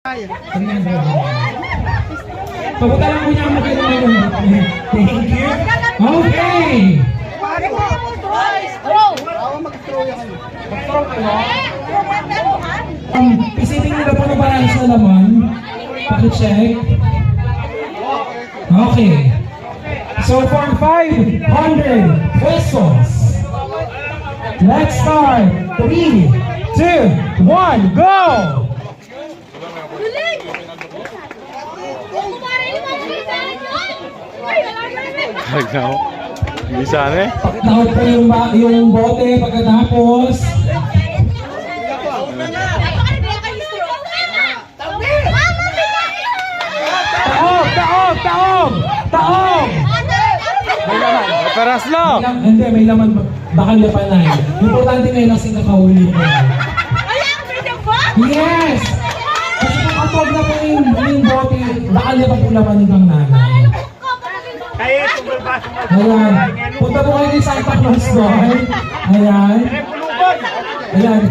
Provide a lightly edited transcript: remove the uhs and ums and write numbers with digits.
Papunta lang po niya ang magandang. Thank you. Okay. Isipin nyo na po na parang sa laman. Paki-check. Okay. So for 500 pesos, let's start. 3, 2, 1, go! Agnaw. Bisa na eh. Pakitahod pa yung bote pagkatapos. Taog! May laman. Paras lang. Hindi, may laman. Baka lapanay. Importante ngayon ang sinakahuli ko. Yes! Kasi kung kapag na po yung bote, baka lapan po laman ng nanay. Ayan. Punta po kayo kay Santa Claus doon. Ayan. Ayan.